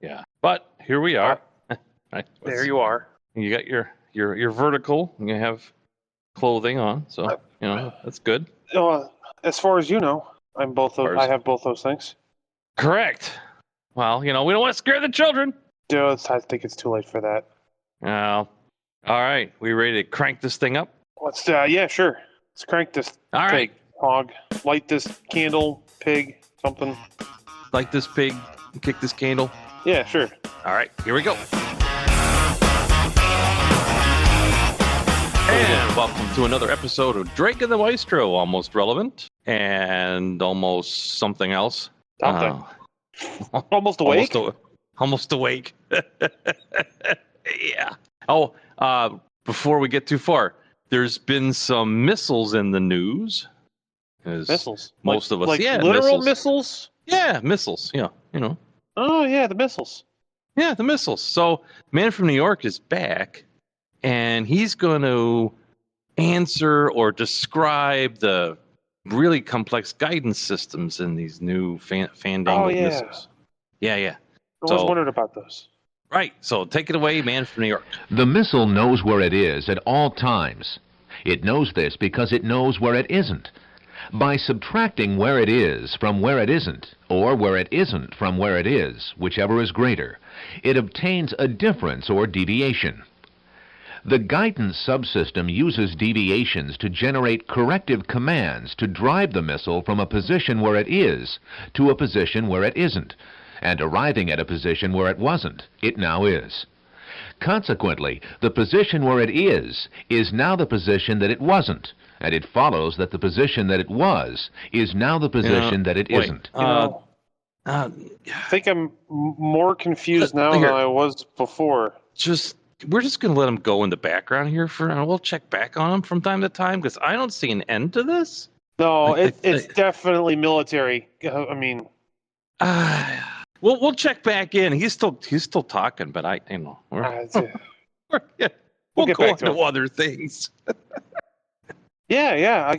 Yeah. But here we are. There you are. You got your vertical. You have clothing on, so that's good. As far as you know, I have both those things. Correct. Well, we don't want to scare the children. I think it's too late for that. Well, all right. We ready to crank this thing up? Yeah, sure. Let's crank this all thing. Right. Hog. Light this candle, pig, something. Light this pig, kick this candle. Yeah, sure. All right, here we go. And welcome to another episode of Drake and the Maestro, almost relevant and almost something else. Something. Almost awake? Almost awake. Yeah. Oh, before we get too far, there's been some missiles in the news. Missiles? Most of us. Like literal missiles? Yeah, missiles. Yeah, Oh, yeah, the missiles. Yeah, the missiles. So, Man from New York is back, and he's going to answer or describe the really complex guidance systems in these new fandangled missiles. Yeah. I was wondering about those. Right. So take it away, Man from New York. The missile knows where it is at all times. It knows this because it knows where it isn't. By subtracting where it is from where it isn't, or where it isn't from where it is, whichever is greater, it obtains a difference or deviation. The guidance subsystem uses deviations to generate corrective commands to drive the missile from a position where it is to a position where it isn't, and arriving at a position where it wasn't, it now is. Consequently, the position where it is now the position that it wasn't, and it follows that the position that it was is now the position that it isn't. I think I'm more confused now than I was before. We're just going to let him go in the background here and we'll check back on him from time to time, because I don't see an end to this. No, it's definitely military. I mean, we'll check back in. He's still talking, but we'll get back to other things. Yeah.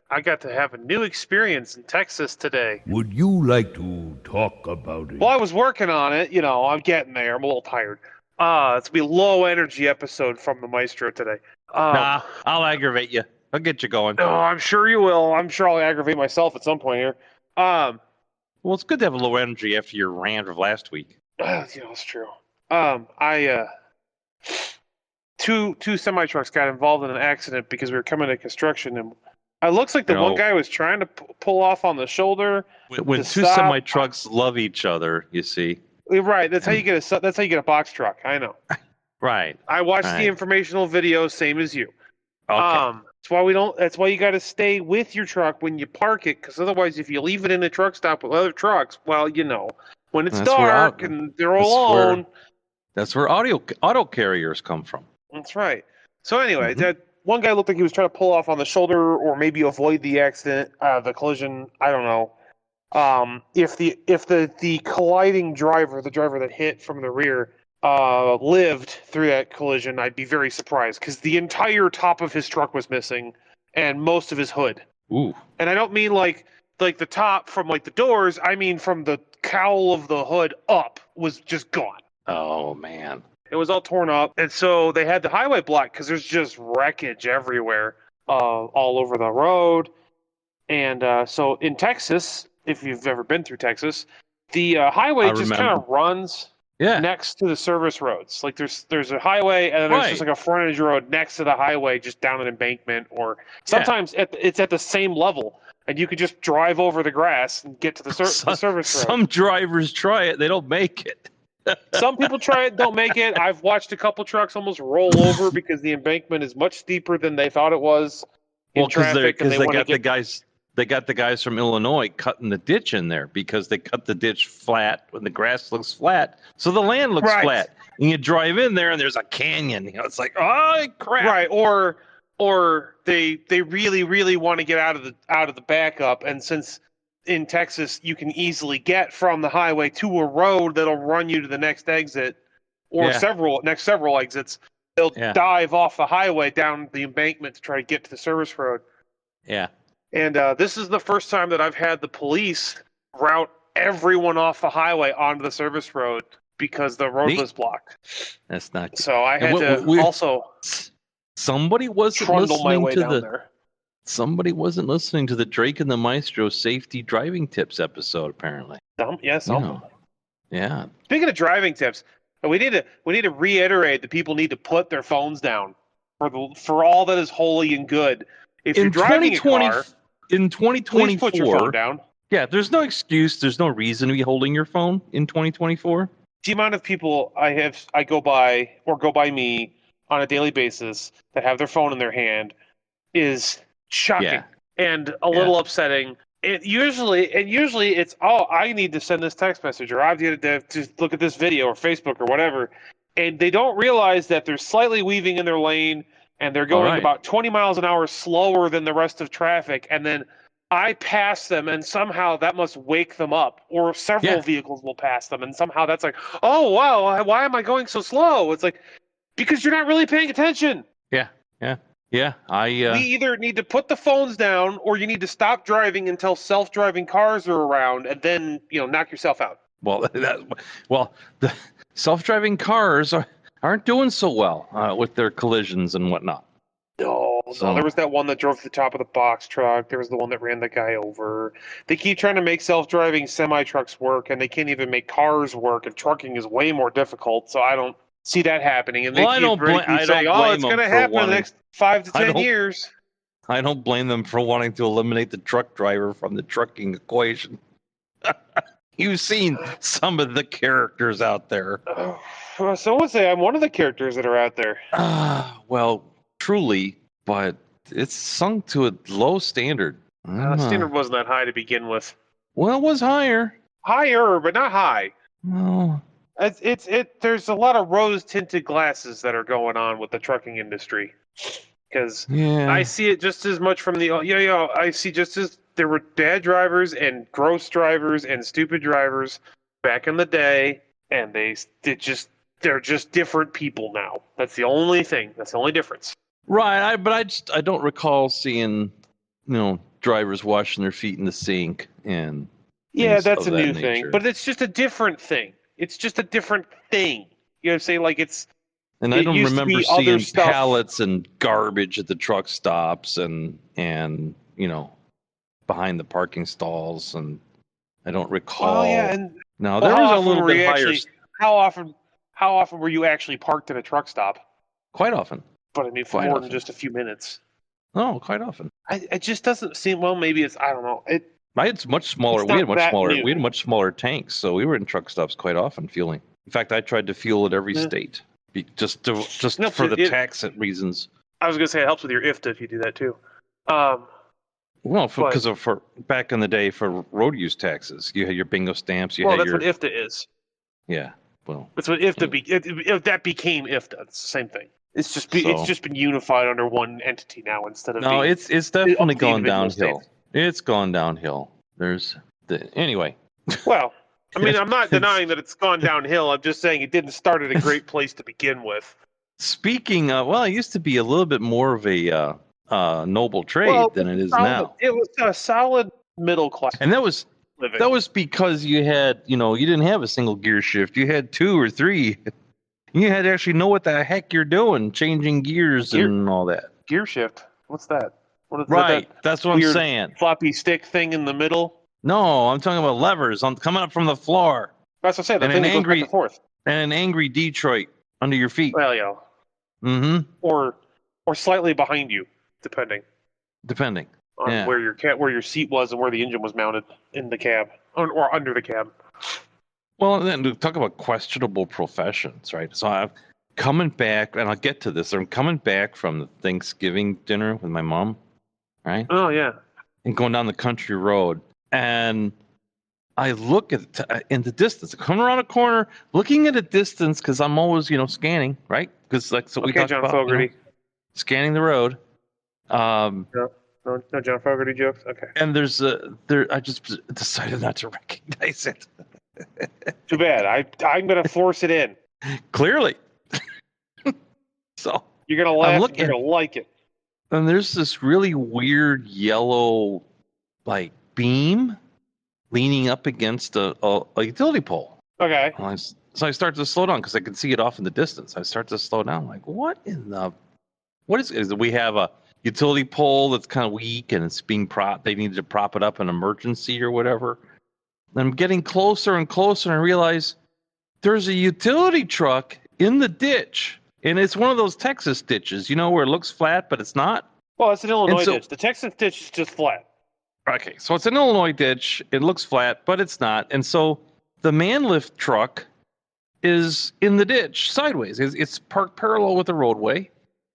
I got to have a new experience in Texas today. Would you like to talk about it? Well, I was working on it. I'm getting there. I'm a little tired. It's going to be a low-energy episode from the Maestro today. Nah, I'll aggravate you. I'll get you going. Oh, I'm sure you will. I'm sure I'll aggravate myself at some point here. Well, it's good to have a low energy after your rant of last week. It's true. Two semi-trucks got involved in an accident because we were coming to construction, and it looks like the one guy was trying to pull off on the shoulder. When two semi-trucks love each other, you see. Right. That's how you get a box truck. I know. Right. I watched the informational video, same as you. Okay. That's why you got to stay with your truck when you park it, because otherwise, if you leave it in a truck stop with other trucks, well, when it's dark and they're all alone. That's where auto carriers come from. That's right. So anyway, that one guy looked like he was trying to pull off on the shoulder, or maybe avoid the accident, the collision. I don't know. If the colliding driver, the driver that hit from the rear, lived through that collision, I'd be very surprised, because the entire top of his truck was missing, and most of his hood. Ooh. And I don't mean like the top from the doors. I mean from the cowl of the hood up was just gone. Oh man. It was all torn up, and so they had the highway blocked because there's just wreckage everywhere, all over the road. And so in Texas, if you've ever been through Texas, the highway just kind of runs next to the service roads. Like there's a highway, and then there's just like a frontage road next to the highway, just down an embankment, or sometimes it's at the same level, and you could just drive over the grass and get to the service road. Some drivers try it; they don't make it. Some people try it, don't make it. I've watched a couple trucks almost roll over because the embankment is much steeper than they thought it was. Because they got the guys from Illinois cutting the ditch in there, because they cut the ditch flat when the grass looks flat, so the land looks flat. And you drive in there and there's a canyon. It's like, oh crap! Right, or they really, really want to get out of the backup, and since in Texas you can easily get from the highway to a road that'll run you to the next exit, or several exits, they'll dive off the highway down the embankment to try to get to the service road. Yeah. And this is the first time that I've had the police route everyone off the highway onto the service road because the road Neat. was blocked. That's not good. So I And had to also somebody wasn't trundle my listening way to down the there. somebody wasn't listening to the Drake and the Maestro safety driving tips episode, apparently. Some. Yeah. Speaking of driving tips, we need to reiterate that people need to put their phones down for all that is holy and good. If you're driving a car, in 2024, please put your phone down. Yeah, there's no excuse. There's no reason to be holding your phone in 2024. The amount of people I go by me on a daily basis that have their phone in their hand is shocking and a little upsetting. Usually it's, oh, I need to send this text message, or I need to look at this video or Facebook or whatever, and they don't realize that they're slightly weaving in their lane and they're going about 20 miles an hour slower than the rest of traffic, and then I pass them, and somehow that must wake them up, or several vehicles will pass them, and somehow that's like, oh wow, why am I going so slow? It's like, because you're not really paying attention. Yeah. We either need to put the phones down, or you need to stop driving until self-driving cars are around, and then knock yourself out. Well, the self-driving cars aren't doing so well with their collisions and whatnot. No, there was that one that drove to the top of the box truck. There was the one that ran the guy over. They keep trying to make self-driving semi-trucks work, and they can't even make cars work, and trucking is way more difficult, so I don't see that happening. And they keep saying, oh, it's going to happen in the next 5 to 10 years. I don't blame them for wanting to eliminate the truck driver from the trucking equation. You've seen some of the characters out there. Some would say I'm one of the characters that are out there. Well, truly, but it's sunk to a low standard. Standard wasn't that high to begin with. Well, it was higher. Higher, but not high. Well, there's a lot of rose-tinted glasses that are going on with the trucking industry. Because I see it just as much from I see just as there were bad drivers and gross drivers and stupid drivers back in the day, and they're just different people now. That's the only thing. That's the only difference. Right, I don't recall seeing, drivers washing their feet in the sink and that's a new thing, but it's just a different thing. It's just a different thing. You know what I'm saying? Like and I don't remember seeing pallets and garbage at the truck stops and behind the parking stalls, and I don't recall. There was a little bit higher. How often were you actually parked at a truck stop? Quite often. But I mean, for more than just a few minutes. No, quite often. It just doesn't seem. Well, maybe it's. I don't know. I had much smaller. We had much smaller tanks, so we were in truck stops quite often fueling. In fact, I tried to fuel at every state, just for the tax reasons. I was going to say it helps with your IFTA if you do that too. Because for back in the day for road use taxes, you had your bingo stamps. That's what IFTA is. Yeah, well, that's what IFTA that became IFTA. It's the same thing. It's just been unified under one entity now instead of. No, it's definitely gone downhill. It's gone downhill. Anyway. Well, I mean, I'm not denying that it's gone downhill. I'm just saying it didn't start at a great place to begin with. Speaking of, it used to be a little bit more of a noble trade than it is now. It was a solid middle class. And that was because you had, you didn't have a single gear shift. You had 2 or 3. You had to actually know what the heck you're doing, changing gears and all that. Gear shift? What's that? That's what I'm saying. Floppy stick thing in the middle? No, I'm talking about levers. I'm coming up from the floor. That's what I said. The thing that goes back and forth. And an angry Detroit under your feet. Well, Mm-hmm. Or slightly behind you, depending on where your seat was and where the engine was mounted in the cab or under the cab. Well, then to talk about questionable professions, right? So I'm coming back, and I'll get to this. I'm coming back from the Thanksgiving dinner with my mom, right? Oh, yeah. And going down the country road, and I look in the distance, coming around a corner, looking at a distance because I'm always, scanning, right? Because we talked John about, Fogerty. Scanning the road. No John Fogerty jokes. Okay. And I just decided not to recognize it. Too bad. I'm going to force it in. Clearly. So you're going to laugh. You're going to like it. And there's this really weird yellow, beam leaning up against a utility pole. Okay. So I start to slow down because I can see it off in the distance. I start to slow down, like, what is we have a utility pole that's kind of weak and it's being they needed to prop it up in emergency or whatever. And I'm getting closer and closer, and I realize there's a utility truck in the ditch, and it's one of those Texas ditches, where it looks flat but it's not. Well, it's an Illinois ditch. The Texas ditch is just flat. Okay, so it's an Illinois ditch. It looks flat, but it's not. And so the man lift truck is in the ditch sideways. It's parked parallel with the roadway,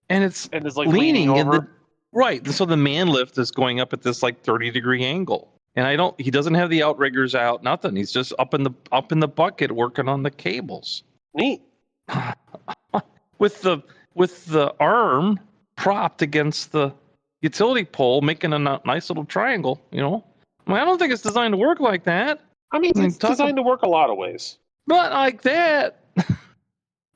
and it's like leaning over. Right. So the man lift is going up at this like 30-degree angle. And he doesn't have the outriggers out, nothing. He's just up in the bucket working on the cables. Neat. with the arm propped against the utility pole, making a nice little triangle, I don't think it's designed to work like that. I mean, it's designed to work a lot of ways. Not like that.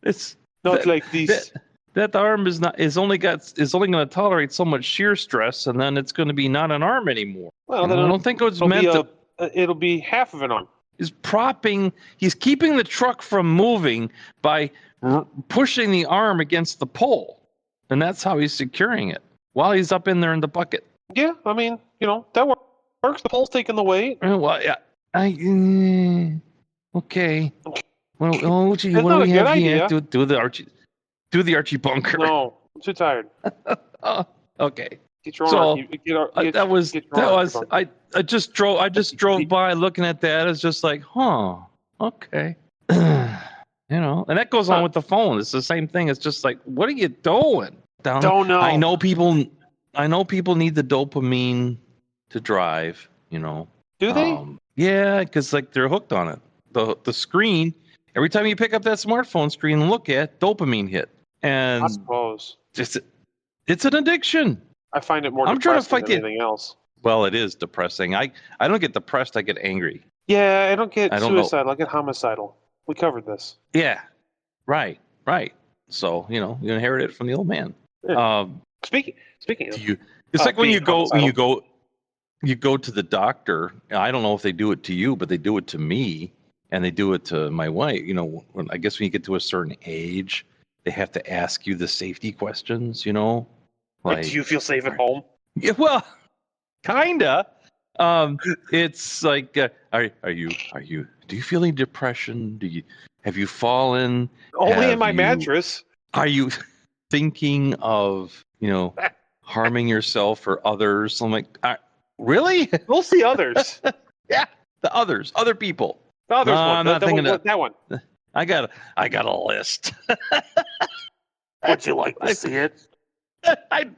It's not like these. That arm is only going to tolerate so much shear stress, and then it's going to be not an arm anymore. Well, then I don't think it's meant to. It'll be half of an arm. He's keeping the truck from moving by pushing the arm against the pole, and that's how he's securing it while he's up in there in the bucket. Yeah, I mean, that works. The pole's taking the weight. Well, yeah. Okay. Well, what do we have here? Do the Archie bunker. No, I'm too tired. Okay. Get your own I just drove by looking at that. It's just like, okay. And that goes on with the phone. It's the same thing. It's just like, what are you doing? Don't know. I know people need the dopamine to drive, Do they? Yeah, because like they're hooked on it. The screen, every time you pick up that smartphone screen and look at, dopamine hit. And I suppose it's an addiction. I find it more I'm trying to fight than anything else. Well, it is depressing. I don't get depressed. I get angry. Yeah, I don't get suicidal. I get homicidal. We covered this. Yeah, right. So you inherit it from the old man. Yeah. Speaking of, it's like when you go to the doctor. I don't know if they do it to you, but they do it to me, and they do it to my wife. I guess when you get to a certain age, they have to ask you the safety questions. Like, do you feel safe at home? Yeah, well, kinda. It's like, do you feel any depression? Have you fallen? Only in my mattress. Are you thinking of, harming yourself or others? I'm like, really? We'll see others. Yeah, other people. The others one. I'm not thinking that one. I got a list. Would you like to see it? I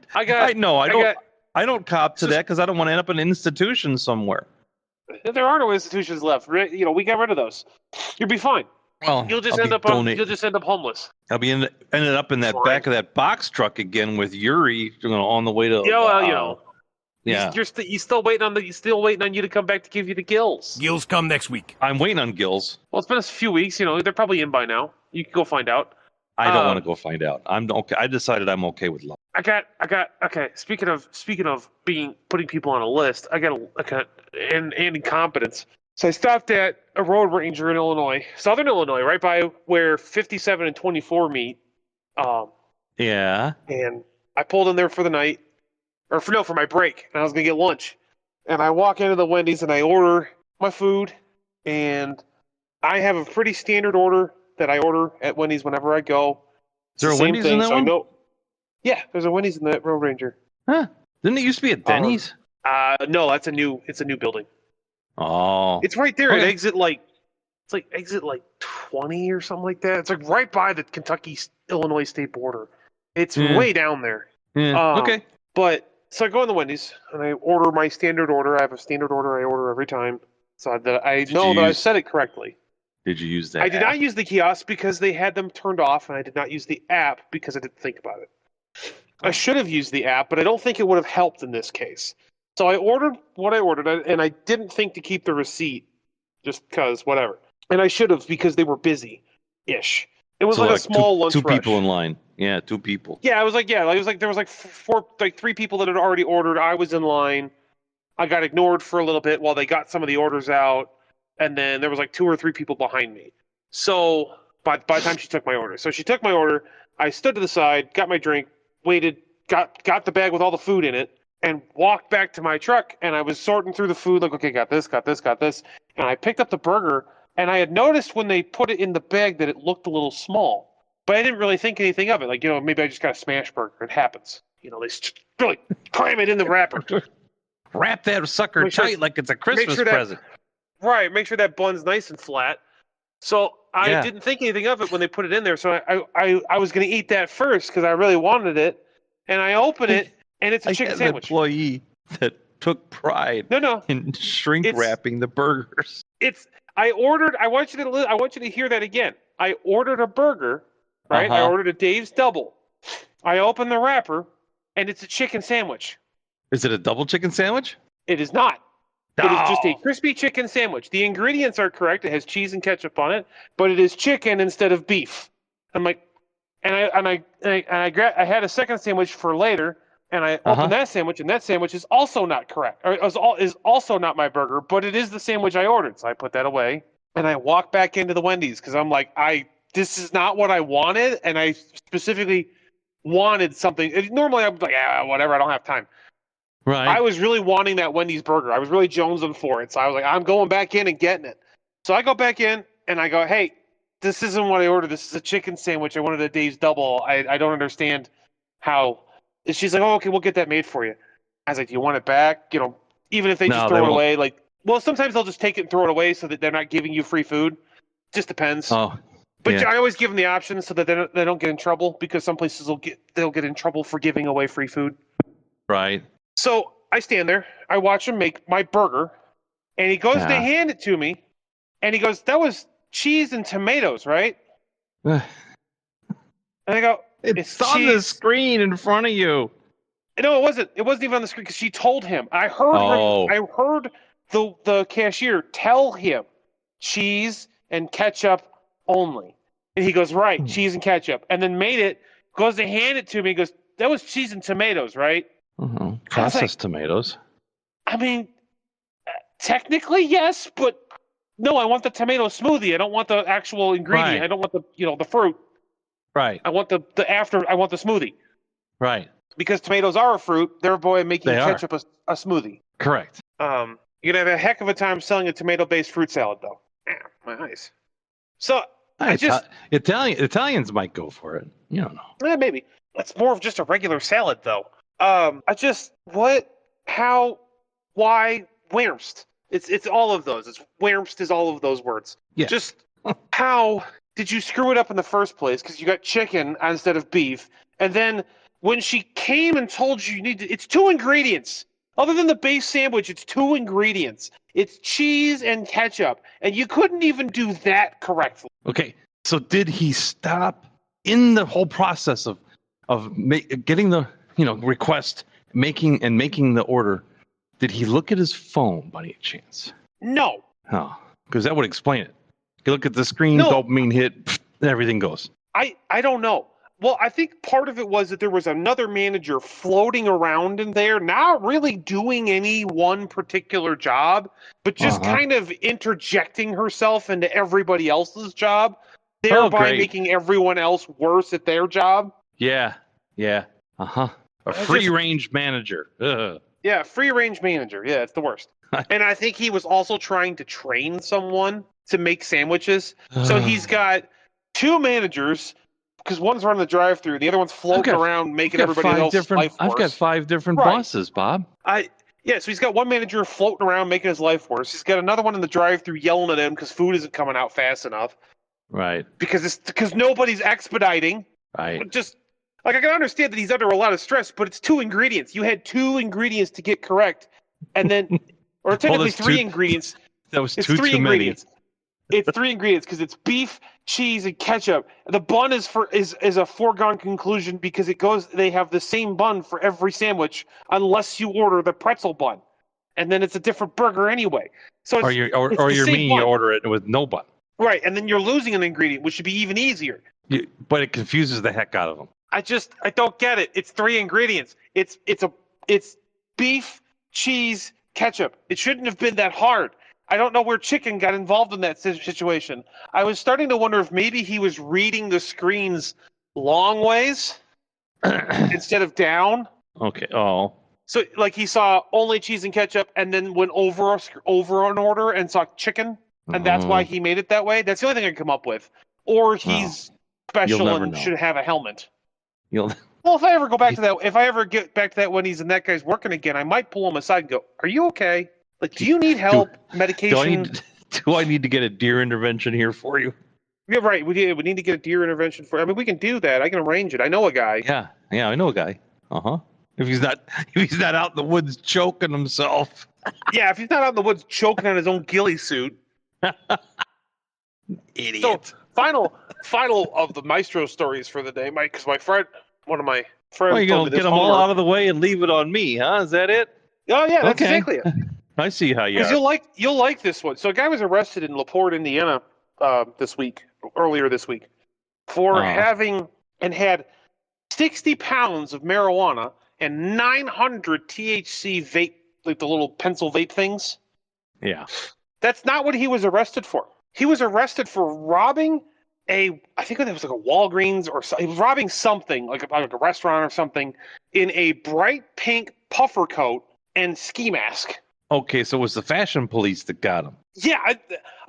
don't cop to that because I don't want to end up in an institution somewhere. There are no institutions left. We got rid of those. You'll be fine. Well, you'll just end up homeless. I'll be ended up in that back of that box truck again with Yuri, on the way to. Yeah. You're still waiting on you to come back to give you the gills. Gills come next week. I'm waiting on gills. Well, it's been a few weeks. They're probably in by now. You can go find out. I don't want to go find out. I'm okay. I decided I'm okay with love. Okay. Speaking of putting people on a list, and incompetence. So I stopped at a road ranger in Southern Illinois, right by where 57 and 24 meet. Yeah. And I pulled in there for the night, for my break, and I was gonna get lunch. And I walk into the Wendy's and I order my food, and I have a pretty standard order that I order at Wendy's whenever I go. Is there a Wendy's in that one? Yeah, there's a Wendy's in that Road Ranger. Huh? Didn't it used to be a Denny's? No, it's a new building. Oh. It's right there at exit exit 20 or something like that. It's like right by the Kentucky-Illinois state border. It's way down there. Yeah. Okay. But so I go in the Wendy's and I order my standard order. I have a standard order I order every time, so that I know that I said it correctly. Did you use that? I did not use the kiosk because they had them turned off, and I did not use the app because I didn't think about it. I should have used the app, but I don't think it would have helped in this case. So I ordered what I ordered, and I didn't think to keep the receipt just because, whatever. And I should have because they were busy-ish. It was like a small lunch rush. 2 people in line. Yeah, 2 people. Yeah, there was like 3 people that had already ordered. I was in line. I got ignored for a little bit while they got some of the orders out, and then there was like 2 or 3 people behind me. So by the time she took my order, so she took my order. I stood to the side, got my drink, waited, got the bag with all the food in it, and walked back to my truck. And I was sorting through the food, like, okay, got this, and I picked up the burger. And I had noticed when they put it in the bag that it looked a little small, but I didn't really think anything of it. Like, maybe I just got a smash burger. It happens. They really cram it in the wrapper. Wrap that sucker Make sure- tight like it's a Christmas sure that- present. Right, make sure that bun's nice and flat. So I Yeah. didn't think anything of it when they put it in there. So I was going to eat that first because I really wanted it. And I open it, and it's a chicken had an sandwich. employee that took pride No. in shrink It's- wrapping the burgers. I want you to hear that again. I ordered a burger, right? I Uh-huh. ordered a Dave's Double. I opened the wrapper, and it's a chicken sandwich. Is it a double chicken sandwich? It is not. It is just a No. crispy chicken sandwich. The ingredients are correct. It has cheese and ketchup on it, but it is chicken instead of beef. I'm like, I had a second sandwich for later, and I opened that sandwich, and that sandwich is also not correct, or is also not my burger, but it is the sandwich I ordered. So I put that away, and I walked back into the Wendy's because I'm like, this is not what I wanted, and I specifically wanted something. Normally I'm like, whatever, I don't have time. Right. I was really wanting that Wendy's burger. I was really jonesing for it. So I was like, I'm going back in and getting it. So I go back in and I go, hey, this isn't what I ordered. This is a chicken sandwich. I wanted a Dave's Double. I don't understand how. And she's like, oh, okay, we'll get that made for you. I was like, do you want it back? Even if they just No, throw they it won't. away. Like, well, sometimes they'll just take it and throw it away so that they're not giving you free food. Just depends. Oh, But yeah. I always give them the option so that they don't get in trouble, because some places they'll get in trouble for giving away free food. right. So I stand there, I watch him make my burger, and he goes to Yeah. hand it to me, and he goes, that was cheese and tomatoes, right? And I go, It's on the cheese. screen in front of you. No, it wasn't. It wasn't even on the screen because she told him. I heard Oh. I heard the cashier tell him cheese and ketchup only. And he goes, right, cheese and ketchup. And then made it, goes to hand it to me, goes, that was cheese and tomatoes, right? Processed tomatoes. I mean, technically yes, but no, I want the tomato smoothie. I don't want the actual ingredient. Right. I don't want the fruit. Right. I want the smoothie. Right. Because tomatoes are a fruit, therefore I'm making They are. ketchup a smoothie. Correct. You're gonna have a heck of a time selling a tomato-based fruit salad, though. My eyes. So I just Italians might go for it. You don't know. maybe it's more of just a regular salad, though. How, why, whermst? It's all of those. It's whermst is all of those words. Yeah. Just how did you screw it up in the first place? Because you got chicken instead of beef, and then when she came and told you it's 2 ingredients. Other than the base sandwich, it's 2 ingredients. It's cheese and ketchup, and you couldn't even do that correctly. Okay. So did he stop in the whole process of getting the request, making the order? Did he look at his phone by any chance? No. Oh, because that would explain it. You look at the screen, No. dopamine hit, pfft, everything goes. I don't know. Well, I think part of it was that there was another manager floating around in there, not really doing any one particular job, but just kind of interjecting herself into everybody else's job, thereby great. making everyone else worse at their job. Yeah. A free range manager. Ugh. Yeah, free range manager. Yeah, it's the worst. And I think he was also trying to train someone to make sandwiches. So he's got 2 managers, because one's running the drive-through, the other one's floating around making everybody else's life worse. I've got 5 different Right. bosses, Bob. So he's got one manager floating around making his life worse. He's got another one in the drive-through yelling at him because food isn't coming out fast enough. Right. Because nobody's expediting. Right. Just like, I can understand that he's under a lot of stress, but it's 2 ingredients. You had 2 ingredients to get correct, and then, or technically that's 3 two- ingredients. That was It's too 3 many. ingredients. It's 3 ingredients because it's beef, cheese, and ketchup. The bun is a foregone conclusion because they have the same bun for every sandwich unless you order the pretzel bun, and then it's a different burger anyway. So Or it's you're the same meaning you bun. order it with no bun. Right, and then you're losing an ingredient, which should be even easier. But it confuses the heck out of them. I don't get it. It's 3 ingredients. It's beef, cheese, ketchup. It shouldn't have been that hard. I don't know where chicken got involved in that situation. I was starting to wonder if maybe he was reading the screens long ways instead of down. Okay. Oh. So, like, he saw only cheese and ketchup, and then went over an order and saw chicken, and that's why he made it that way. That's the only thing I can come up with. Or he's special and should have a helmet. You'll. Well, if I ever go back to that, if I ever get back to that when he's in that guy's working again, I might pull him aside and go, "Are you okay? Like, do you need help? Medication? Do I need to get a deer intervention here for you?" Yeah, right. We need to get a deer intervention for. I mean, we can do that. I can arrange it. I know a guy. Yeah, I know a guy. If he's not out in the woods choking himself. Yeah, if he's not out in the woods choking on his own ghillie suit. Idiot. So, final of the Maestro stories for the day, Mike, because one of my friends. Well, you're gonna get them all out of the way and leave it on me, huh? Is that it? Oh yeah, that's exactly it. I see how you. Because you'll like this one. So a guy was arrested in LaPorte, Indiana, earlier this week, for having and had 60 pounds of marijuana and 900 THC vape, like the little pencil vape things. Yeah. That's not what he was arrested for. He was arrested for robbing I think it was like a Walgreens or he was robbing something, like a restaurant or something, in a bright pink puffer coat and ski mask. Okay, so it was the fashion police that got him. Yeah,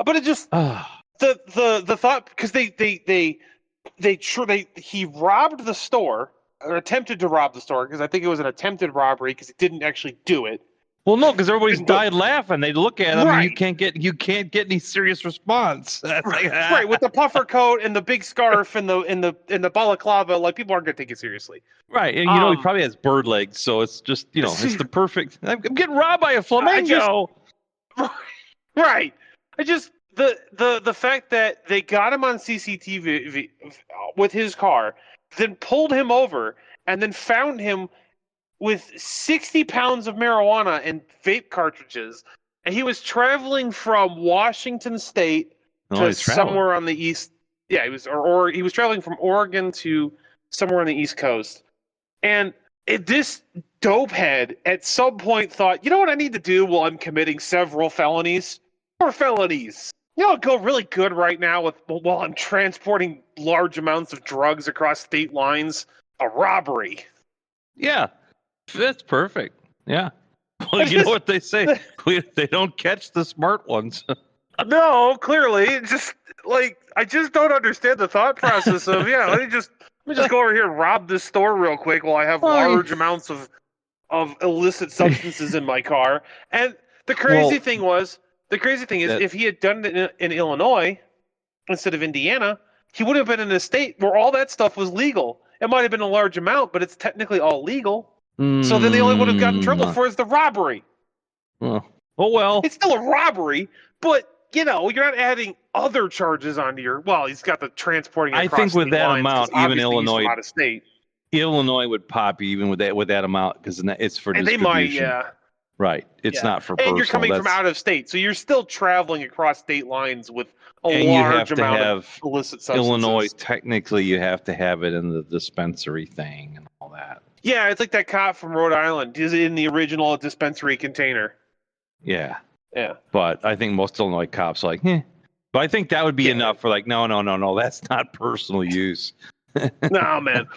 but it just the thought, because he robbed the store, or attempted to rob the store, because I think it was an attempted robbery because he didn't actually do it. Well, no, because everybody's died laughing. They look at him, right. And you can't get any serious response. Right, with the puffer coat and the big scarf and the balaclava, like, people aren't gonna take it seriously. Right, and he probably has bird legs, so it's just it's the perfect. I'm getting robbed by a flamingo. Right, the fact that they got him on CCTV with his car, then pulled him over, and then found him with 60 pounds of marijuana and vape cartridges, and he was traveling from Washington State to somewhere on the east. Yeah, he was traveling from Oregon to somewhere on the East Coast, and this dopehead at some point thought, you know what I need to do while I'm committing several felonies? More felonies. You know, it'd go really good right now while I'm transporting large amounts of drugs across state lines. A robbery. Yeah. That's perfect. Yeah. Well, you know what they say? They don't catch the smart ones. No, clearly. Just like, I just don't understand the thought process of, let me just go over here and rob this store real quick while I have large amounts of illicit substances in my car. And the crazy thing is, if he had done it in Illinois instead of Indiana, he would have been in a state where all that stuff was legal. It might have been a large amount, but it's technically all legal. So then they only would have gotten in trouble for is the robbery. Oh well. It's still a robbery, but you're not adding other charges onto your. Well, he's got the transporting. I think with that amount, even Illinois, out of state, Illinois would pop you even with that amount, because it's for distribution. They might, yeah. Right. It's not for personal. And you're coming from out of state, so you're still traveling across state lines with a large amount of illicit substances. Illinois, technically, you have to have it in the dispensary thing and all that. Yeah, it's like that cop from Rhode Island. Is it in the original dispensary container? Yeah. Yeah. But I think most Illinois cops are like, But I think that would be enough for like, no, that's not personal use. No, man.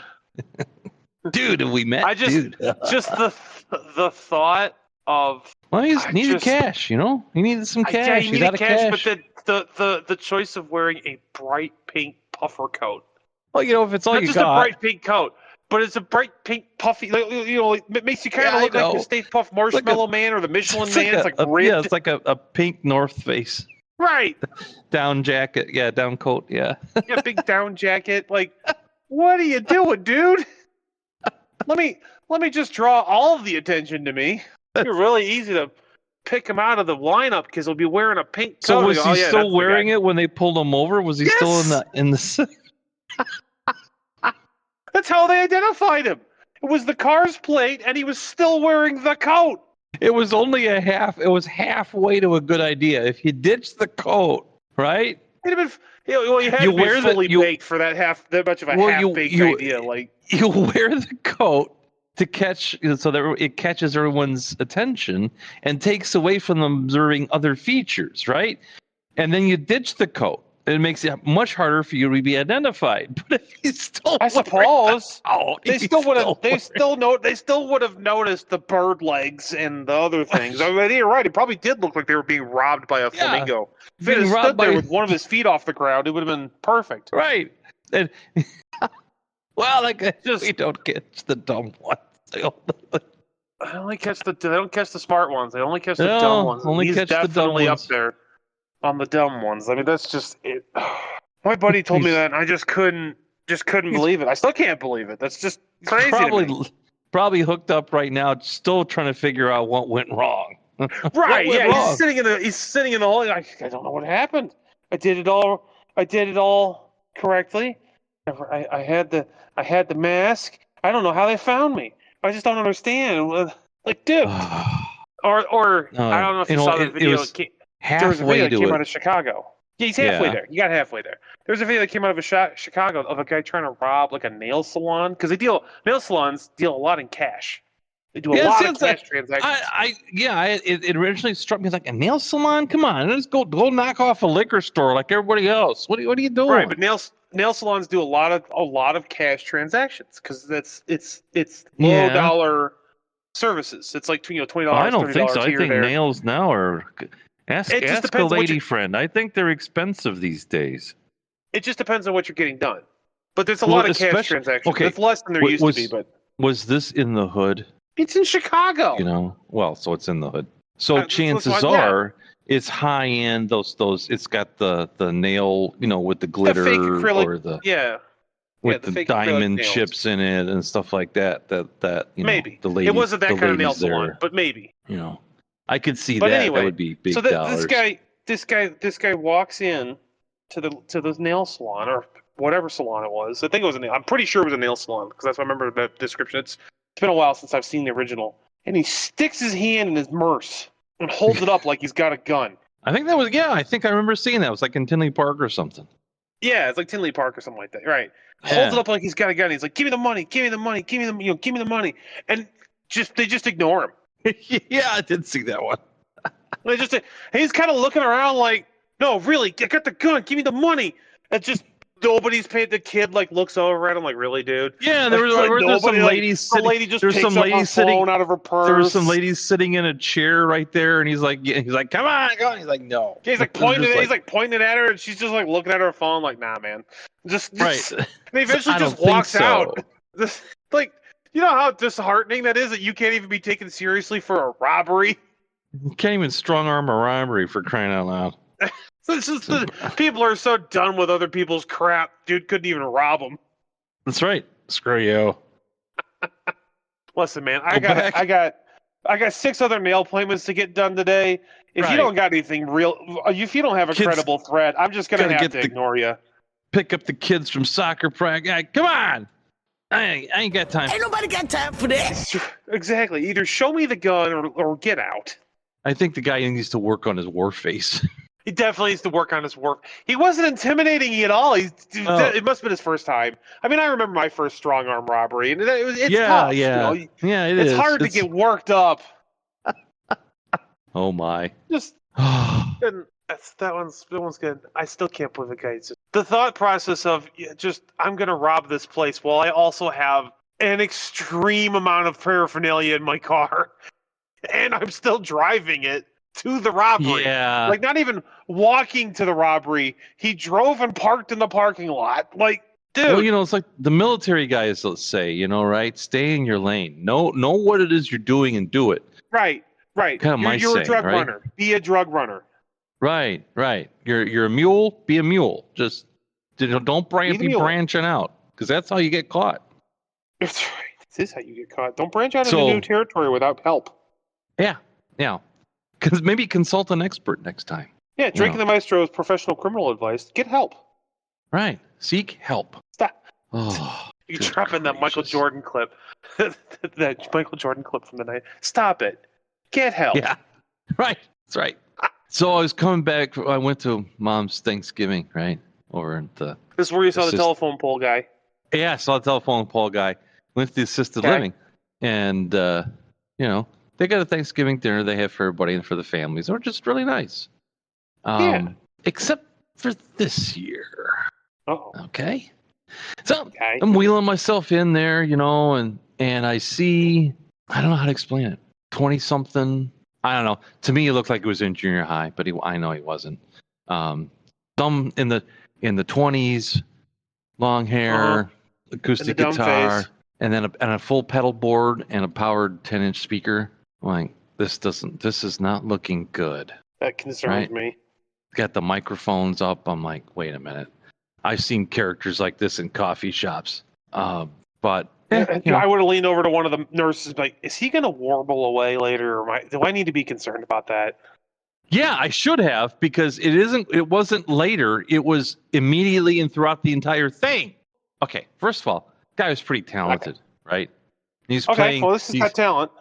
Dude, have we met? just the thought of. Well, he needed cash, He needed some cash. Yeah, he needed cash, but the choice of wearing a bright pink puffer coat. Well, if it's all you got. Not just a bright pink coat, but it's a bright pink puffy. It makes you kind of look like the Stay Puft Marshmallow Man or the Michelin Man. It's like ribbed. Yeah, it's like a pink North Face. Right. Down jacket. Yeah, down coat. Yeah. Yeah, big down jacket. Like, what are you doing, dude? Let me just draw all of the attention to me. You're really easy to pick him out of the lineup because he'll be wearing a pink coat. So was he still wearing it when they pulled him over? Was he still in the? That's how they identified him. It was the car's plate, and he was still wearing the coat. It was only it was halfway to a good idea. If you ditched the coat, right? It'd have been. You had to be fully baked for that much of a half-baked idea. Like, you wear the coat, to catch, so that it catches everyone's attention and takes away from them observing other features, right? And then you ditch the coat. It makes it much harder for you to be identified. But if he's still, I suppose they he's still would have. They wearing- still would have noticed the bird legs and the other things. I mean, you're right. It probably did look like they were being robbed by a flamingo. If it being had robbed stood there by- with one of his feet off the ground, it would have been perfect. right. And well, like Just- we don't catch the dumb ones. They only catch the. They don't catch the smart ones. They only catch the No, dumb ones. only He's catch the dumb definitely up ones. there on the dumb ones. I mean, that's just it. My buddy told me He's- that, and I just couldn't believe it. I still can't believe it. That's just crazy to me. Probably hooked up right now, still trying to figure out what went wrong. Right? went Yeah, wrong? he's sitting in the hole. I don't know what happened. I did it all correctly. I had the mask. I don't know how they found me. I just don't understand. Like, dude, or I don't know if you saw the video. It was There was a video halfway that to came it. out of Chicago. Yeah, he's halfway Yeah. there. You got halfway there. There's a video that came out of Chicago of a guy trying to rob like a nail salon because nail salons deal a lot in cash. They do a lot of cash transactions. It originally struck me like a nail salon. Come on, let's go knock off a liquor store like everybody else. What are you doing? Right, but nail salons do a lot of cash transactions because it's low dollar services. It's like $20. I don't think so. $30 I here, think there. nails now are. Ask It just a depends what lady you- friend. I think they're expensive these days. It just depends on what you're getting done. But there's a Well, lot of cash especially- transactions. okay, It's less than there used to be, but Was this in the hood? it's in Chicago. You know, well, so it's in the hood. So That's chances what's- yeah. are it's high end. Those it's got the nail, with the glitter fake acrylic- or the Yeah. with the the fake acrylic diamond nails. chips in it and stuff like that. Maybe. the ladies, It wasn't that the kind of nail ladies salon, there, but maybe. I could see But that. anyway, That would be big So dollars. this guy walks in to the nail salon or whatever salon it was. I think it was a nail. I'm pretty sure it was a nail salon because that's what I remember the description. It's been a while since I've seen the original. And he sticks his hand in his purse and holds it up like he's got a gun. I think that was I think I remember seeing that. It was like in Tinley Park or something. Yeah, it's like Tinley Park or something like that. Right. Yeah. Holds it up like he's got a gun. He's like, "Give me the money, give me the money, give me the give me the money." And they just ignore him. Yeah, I did see that one. They just he's kind of looking around like, "No, really, I got the gun. Give me the money." And just nobody's paid. The kid like looks over at him like, "Really, dude?" Yeah, there was some ladies The sitting. lady just There's picks some up lady her sitting. phone out of her purse. There was some ladies sitting in a chair right there, and he's like, "Come on, go on." He's like, "No." He's like pointing. He's like pointing at her, and she's just like looking at her phone, like, "Nah, man." Just right. And he eventually I just don't think walks so. out. Just, like, you know how disheartening that is that you can't even be taken seriously for a robbery. You can't even strong arm a robbery for crying out loud. So it's just people are so done with other people's crap. Dude couldn't even rob them. That's right. Screw you. Listen, man, Go back. I got 6 other nail appointments to get done today. If Right. you don't got anything real, if you don't have a Kids credible threat, I'm just gonna gotta have get to the- ignore you. Pick up the kids from soccer practice. Come on. I ain't got time. Ain't nobody got time for that. Exactly. Either show me the gun or get out. I think the guy needs to work on his war face. He definitely needs to work on his work. He wasn't intimidating at all. It must have been his first time. I mean, I remember my first strong arm robbery, and it's tough. yeah, You know? yeah. It's hard to get worked up. Oh my. Just and that one's good. I still can't believe the guy. The thought process of just I'm gonna rob this place while I also have an extreme amount of paraphernalia in my car, and I'm still driving it to the robbery. Yeah. Like not even walking to the robbery. He drove and parked in the parking lot. Like, dude. Well, it's like the military guys will say, right? Stay in your lane. Know what it is you're doing and do it. Right. Kinda my You're a saying, drug right? runner. Be a drug runner. Right. You're a mule. Be a mule. Just don't Be the be mule. branching out because that's how you get caught. That's right. This is how you get caught. Don't branch out So- into new territory without help. Yeah. Because maybe consult an expert next time. Yeah, drinking the maestro's professional criminal advice. Get help. Right. Seek help. Stop. Oh, You good drop in that Michael gracious. Jordan clip. That Michael Jordan clip from the night. Stop it. Get help. Yeah. Right. That's right. So I was coming back. I went to Mom's Thanksgiving, right? Over at the. This is where you saw the Assist- telephone pole guy. Yeah, I saw the telephone pole guy. Went to the assisted Okay. living. and they got a Thanksgiving dinner they have for everybody and for the families. They were just really nice. Except for this year. Oh. Okay. So Okay. I'm wheeling myself in there, and I see, I don't know how to explain it. 20-something. I don't know. To me, it looked like it was in junior high, but I know he wasn't. Some in the 20s, long hair, acoustic dumb guitar, face. and then a full pedal board and a powered 10-inch speaker. I'm like, this is not looking good. That concerns me. Got the microphones up. I'm like, wait a minute. I've seen characters like this in coffee shops. But I would have leaned over to one of the nurses and be like, is he going to warble away later? Or do I need to be concerned about that? Yeah, I should have, because it wasn't later. It was immediately and throughout the entire thing. Okay, first of all, guy was pretty talented, right? He's playing. Well, this has got talent.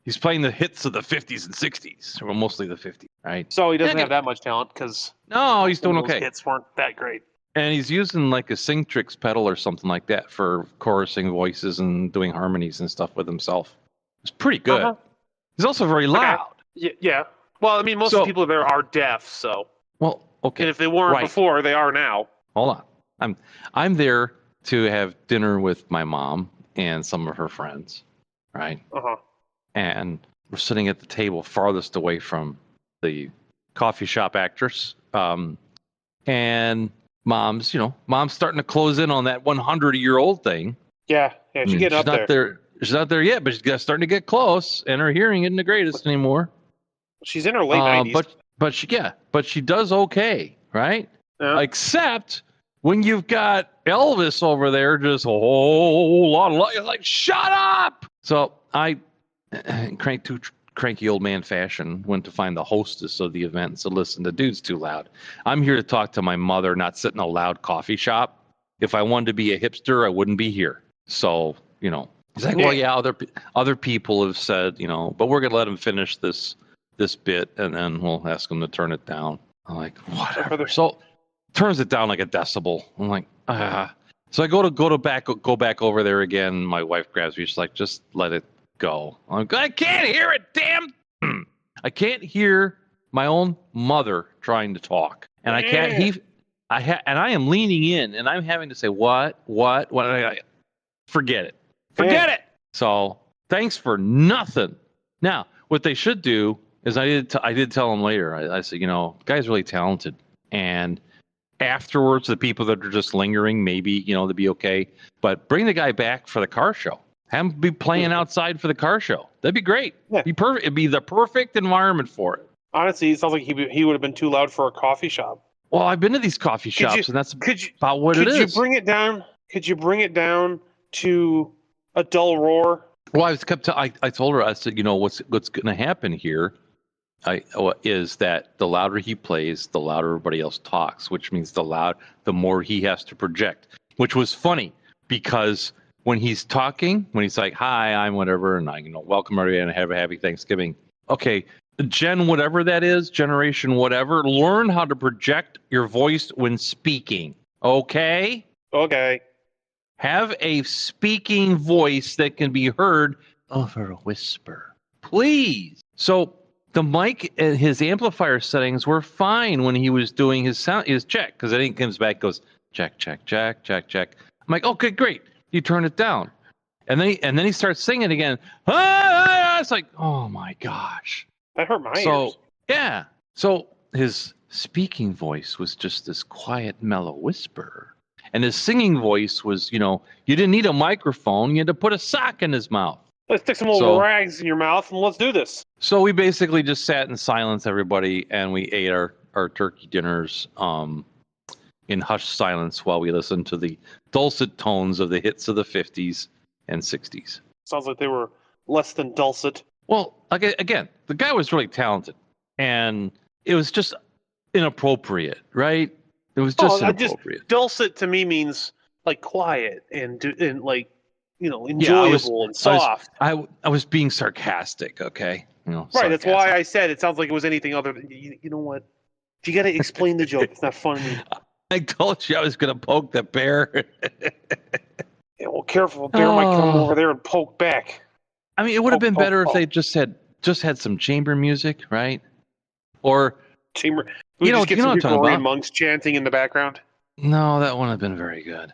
He's playing the hits of the 50s and 60s, or mostly the 50s, right? So he doesn't have that much talent because no, he's doing okay. Hits weren't that great. And he's using like a Singtrix pedal or something like that for chorusing voices and doing harmonies and stuff with himself. It's pretty good. He's also very loud. Yeah. Well, I mean, most of the people there are deaf, so. Well, okay. And if they weren't before, they are now. Hold on. I'm there to have dinner with my mom and some of her friends, right? And we're sitting at the table farthest away from the coffee shop actress. And mom's starting to close in on that 100-year-old thing. Yeah, she's getting up there. She's not there yet, but she's starting to get close, and her hearing isn't the greatest anymore. She's in her late 90s. But she does okay, right? Yeah. Except when you've got Elvis over there, just a whole lot of light. Like, shut up! So I, cranky old man fashion, went to find the hostess of the event and said, listen, the dude's too loud. I'm here to talk to my mother, not sit in a loud coffee shop. If I wanted to be a hipster, I wouldn't be here. So, he's like, well, yeah, other people have said, but we're going to let him finish this bit, and then we'll ask him to turn it down. I'm like, whatever. So turns it down like a decibel. I'm like, So I go back over there again. My wife grabs me. She's like, just let it go. I'm like, I can't hear it, damn. I can't hear my own mother trying to talk, and I can't. And I am leaning in, and I'm having to say, what? Forget it. So thanks for nothing. Now, what they should do is I did tell him later. I said, the guy's really talented, and afterwards, the people that are just lingering, maybe they'd be okay. But bring the guy back for the car show. Have him be playing outside for the car show. That'd be great. Yeah. Be perfect. It'd be the perfect environment for it. Honestly, it sounds like he would have been too loud for a coffee shop. Well, I've been to these coffee shops, and that's about what it is. Could you bring it down? Could you bring it down to a dull roar? Well, I told her, I said, what's going to happen here is that the louder he plays, the louder everybody else talks, which means the more he has to project, which was funny because when he's talking, when he's like, hi, I'm whatever, and I, welcome everybody and have a happy Thanksgiving. Okay, whatever that is, generation whatever, learn how to project your voice when speaking. Okay? Okay. Have a speaking voice that can be heard over a whisper. Please. So the mic and his amplifier settings were fine when he was doing his check, because then he comes back, goes check, check, check, check, check. I'm like, okay, great. You turn it down, and then he starts singing again. It's like, oh my gosh, that hurt my ears. Yeah. So his speaking voice was just this quiet, mellow whisper, and his singing voice was, you didn't need a microphone. You had to put a sock in his mouth. Let's stick some little rags in your mouth and let's do this. So we basically just sat in silence, everybody, and we ate our turkey dinners in hushed silence while we listened to the dulcet tones of the hits of the 50s and 60s. Sounds like they were less than dulcet. Well, again, the guy was really talented, and it was just inappropriate, right? It was just inappropriate. Dulcet to me means like quiet and like, enjoyable and soft. I was being sarcastic, okay? Right, that's why I said it sounds like it was anything other than, you know what? You got to explain the joke. It's not funny. I told you I was going to poke the bear. Yeah, well, careful. The bear might come over there and poke back. I mean, it would have been better if oh. they just had some chamber music, right? Or Chamber. You We know just get what some I'm talking Gregorian about. monks chanting in the background. No, that wouldn't have been very good.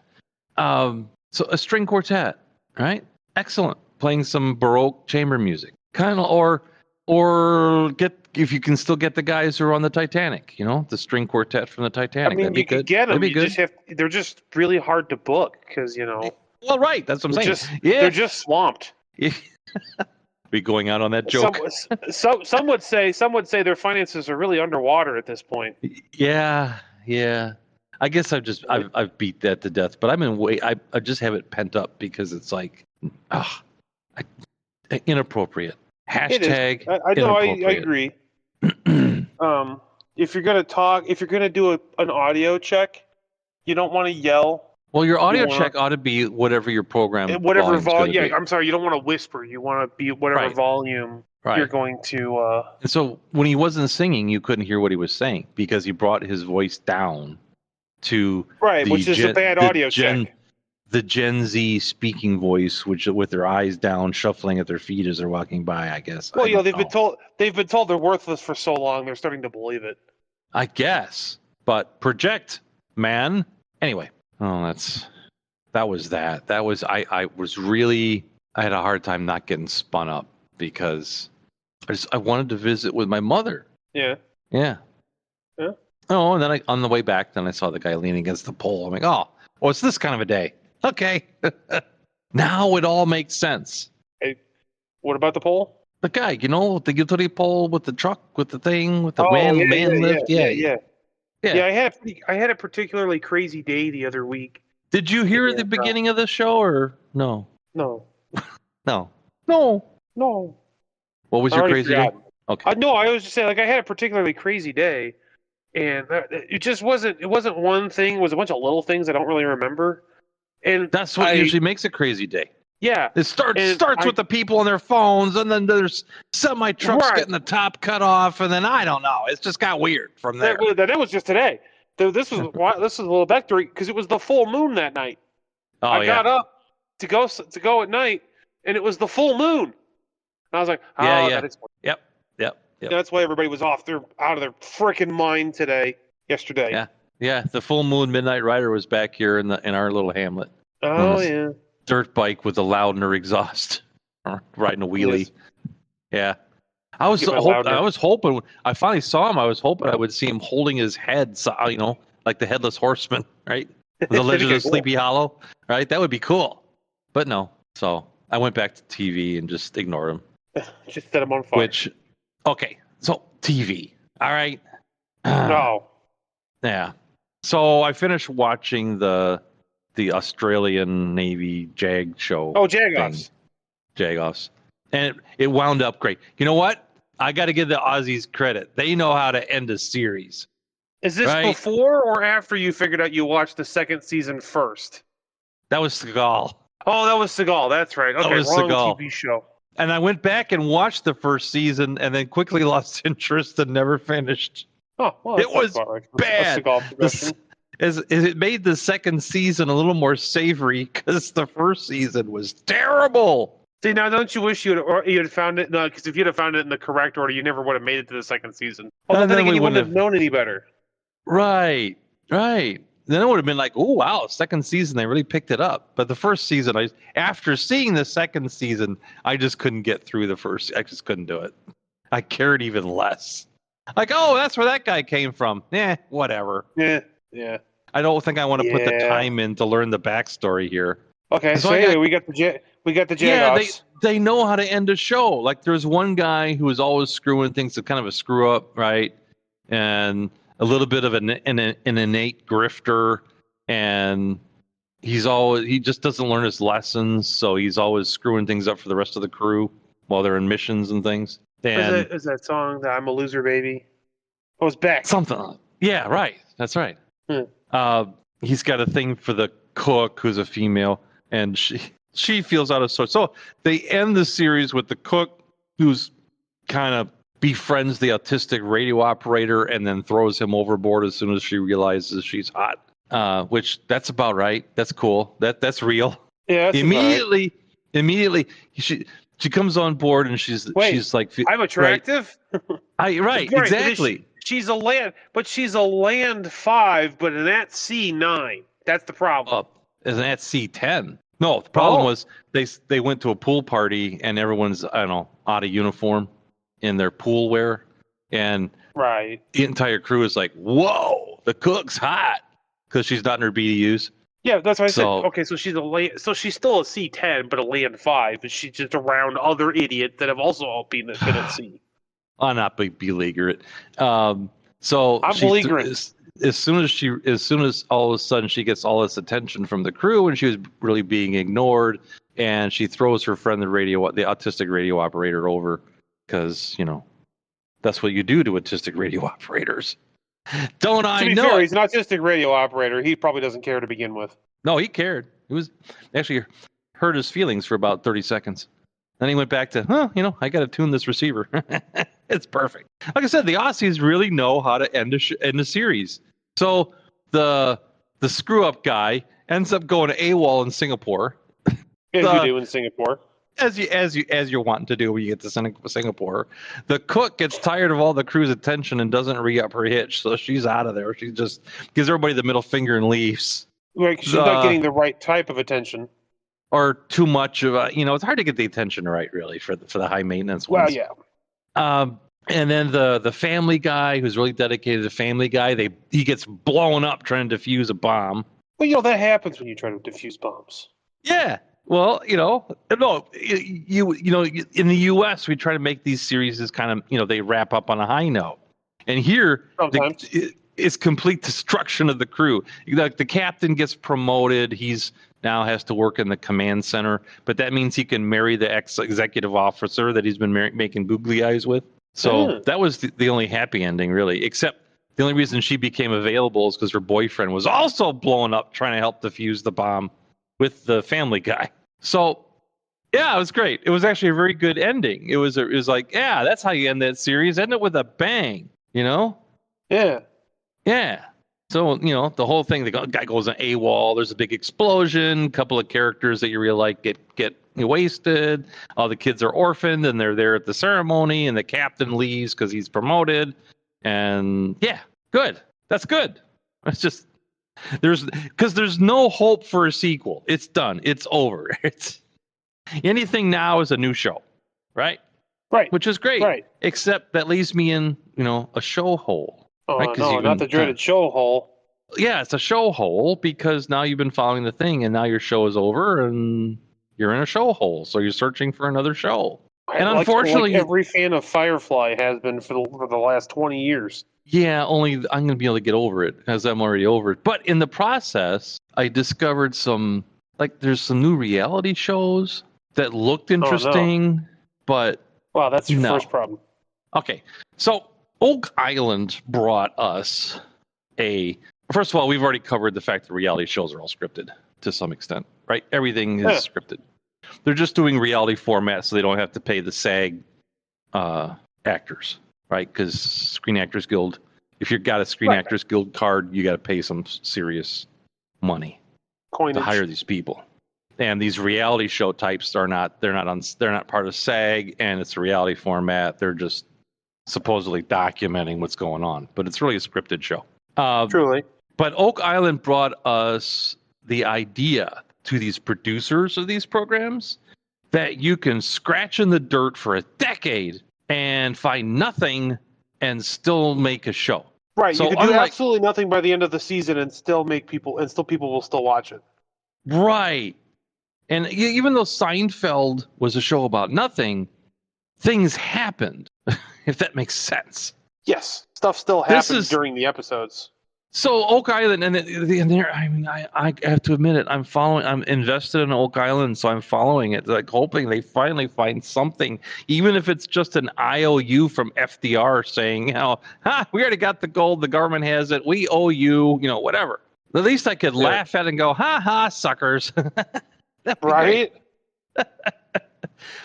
So a string quartet, right? Excellent. Playing some Baroque chamber music, kind of, or get if you can still get the guys who are on the Titanic, the string quartet from the Titanic. I mean, That'd be you could good. get That'd them. be You good. just have. They're just really hard to book because Well, right. That's what I'm saying. they're just swamped. Be going out on that joke. Some would say their finances are really underwater at this point. Yeah. I guess I've beat that to death, but I just have it pent up because it's like, inappropriate. Hashtag. I know. I inappropriate. agree. If you're gonna do an audio check, you don't want to yell. Well, your audio check ought to be whatever your program Whatever volume. Yeah, I'm sorry. You don't want to whisper. You want to be whatever volume you're going to. And so when he wasn't singing, you couldn't hear what he was saying because he brought his voice down to which is a bad audio check. The Gen Z speaking voice, which with their eyes down, shuffling at their feet as they're walking by. I guess. Well, they've been told they're worthless for so long. They're starting to believe it. I guess, but project, man. Anyway, that was that. That was I had a hard time not getting spun up because I wanted to visit with my mother. Yeah. Yeah. Yeah. Oh, and then on the way back, then I saw the guy leaning against the pole. I'm like, oh, it's this kind of a day. Okay. Now it all makes sense. Hey, what about the pole? The guy, the utility pole with the truck, with the thing, with the man lift. Yeah. I had a particularly crazy day the other week. Did you hear the beginning of the show or no? No. No. What was your crazy day? Okay. No, I was just saying, I had a particularly crazy day, and it just wasn't. It wasn't one thing. It was a bunch of little things I don't really remember. And that's what usually makes a crazy day. Yeah. It starts with the people on their phones, and then there's semi trucks getting the top cut off, and then I don't know. It's just got weird from there. That was just today. This was a little backstory because it was the full moon that night. I got up to go at night, and it was the full moon. And I was like, that is. Yep. That's why everybody was off. They're out of their freaking mind yesterday. Yeah. The full moon midnight rider was back here in our little hamlet. Oh yeah. Dirt bike with a Loudner exhaust, riding a wheelie. Yes. Yeah. I was hoping I finally saw him. I was hoping I would see him holding his head, like the headless horseman, right? The Legend of Sleepy Hollow, right? That would be cool. But no. So I went back to TV and just ignored him. Just set him on fire. So TV. All right. No. Yeah. So I finished watching the Australian Navy JAG show. Oh, Jagoffs. Jagoffs. And it wound up great. You know what? I got to give the Aussies credit. They know how to end a series. Is this before or after you figured out you watched the second season first? That was Seagal. Oh, that was Seagal. That's right. Okay, that was wrong Seagal. TV show. And I went back and watched the first season and then quickly lost interest and never finished. Oh, well, it was bad. It made the second season a little more savory because the first season was terrible. See, now don't you wish you had found it? No, because if you'd have found it in the correct order, you never would have made it to the second season. Well, then again, you wouldn't have known any better. Right. Then it would have been like, oh, wow, second season, they really picked it up. But the first season, after seeing the second season, I just couldn't get through the first. I just couldn't do it. I cared even less. Like, oh, that's where that guy came from. Whatever. Yeah. I don't think I want to put the time in to learn the backstory here. Okay, so anyway, we got the Jagoffs. Yeah, they know how to end a show. Like, there's one guy who is always screwing things, kind of a screw up, right? And a little bit of an innate grifter, and he just doesn't learn his lessons, so he's always screwing things up for the rest of the crew while they're in missions and things. And is that song that I'm a Loser Baby? Oh, it's Beck. Something. Yeah, right. That's right. He's got a thing for the cook, who's a female, and she feels out of sorts. So they end the series with the cook, who's kind of befriends the autistic radio operator and then throws him overboard as soon as she realizes she's hot. Which that's about right. That's cool. That's real. Yeah. That's immediately She comes on board and she's like, I'm attractive. Right, exactly. She's a land 5, but an at sea 9. That's the problem. As an at sea 10. No, the problem was they went to a pool party and everyone's out of uniform in their pool wear, and right, the entire crew is like, "Whoa, the cook's hot," because she's not in her BDUs. Yeah, that's what I said. Okay, so she's still a C10, but a land 5, and she's just around other idiots that have also all been at sea. I'll not be beleaguered. So I'm belligerent. As soon as all of a sudden she gets all this attention from the crew and she was really being ignored, and she throws her friend the autistic radio operator over, because that's what you do to autistic radio operators. Don't I know? To be fair, he's an autistic radio operator. He probably doesn't care to begin with. No, he cared. It was actually hurt his feelings for about 30 seconds. Then he went back to, I got to tune this receiver. It's perfect. Like I said, the Aussies really know how to end a series. So the screw up guy ends up going to AWOL in Singapore. As you do in Singapore. As you're wanting to do when you get to Singapore. The cook gets tired of all the crew's attention and doesn't re-up her hitch, so she's out of there. She just gives everybody the middle finger and leaves. Like she's not getting the right type of attention. Or too much of it's hard to get the attention right, really, for the high maintenance ones. Well, yeah. And then the family guy, who's really dedicated to Family Guy, he gets blown up trying to defuse a bomb. Well, that happens when you try to defuse bombs. Yeah. Well, no, in the U.S. we try to make these series kind of, they wrap up on a high note, and here it's complete destruction of the crew. Like the captain gets promoted, he's now has to work in the command center, but that means he can marry the ex-executive officer that he's been making googly eyes with. So that was the only happy ending, really, except the only reason she became available is because her boyfriend was also blown up trying to help defuse the bomb with the Family Guy. So, yeah, it was great. It was actually a very good ending. It was like, yeah, that's how you end that series. End it with a bang, Yeah. Yeah. So, the whole thing, the guy goes on AWOL, there's a big explosion, a couple of characters that you really like get wasted, all the kids are orphaned, and they're there at the ceremony, and the captain leaves because he's promoted, and yeah, good. That's good. It's just, there's no hope for a sequel. It's done. It's over. It's anything now is a new show, right? Right. Which is great. Right. Except that leaves me in, a show hole. Oh, right? No, not the dreaded show hole. Yeah, it's a show hole because now you've been following the thing and now your show is over and you're in a show hole. So you're searching for another show. And unfortunately, every fan of Firefly has been for the last 20 years. Yeah, only I'm going to be able to get over it because I'm already over it. But in the process, I discovered there's some new reality shows that looked interesting, but... Wow, that's your first problem. Okay, so Oak Island brought us First of all, we've already covered the fact that reality shows are all scripted to some extent, right? Everything is scripted. They're just doing reality format so they don't have to pay the SAG actors, right? Because Screen Actors Guild, if you've got a Screen Actors Guild card, you got to pay some serious money to hire these people. And these reality show types they're not part of SAG, and it's a reality format. They're just supposedly documenting what's going on, but it's really a scripted show. Truly. But Oak Island brought us the idea to these producers of these programs that you can scratch in the dirt for a decade and find nothing and still make a show. Right. So you can do absolutely nothing by the end of the season and still people will still watch it. Right. And even though Seinfeld was a show about nothing, things happened, if that makes sense. Yes. Stuff still happens during the episodes. So Oak Island, and there, I have to admit it. I'm invested in Oak Island, so I'm following it, like hoping they finally find something, even if it's just an IOU from FDR saying, we already got the gold, the government has it, we owe you, whatever. At least I could laugh at it and go, ha, suckers. Right?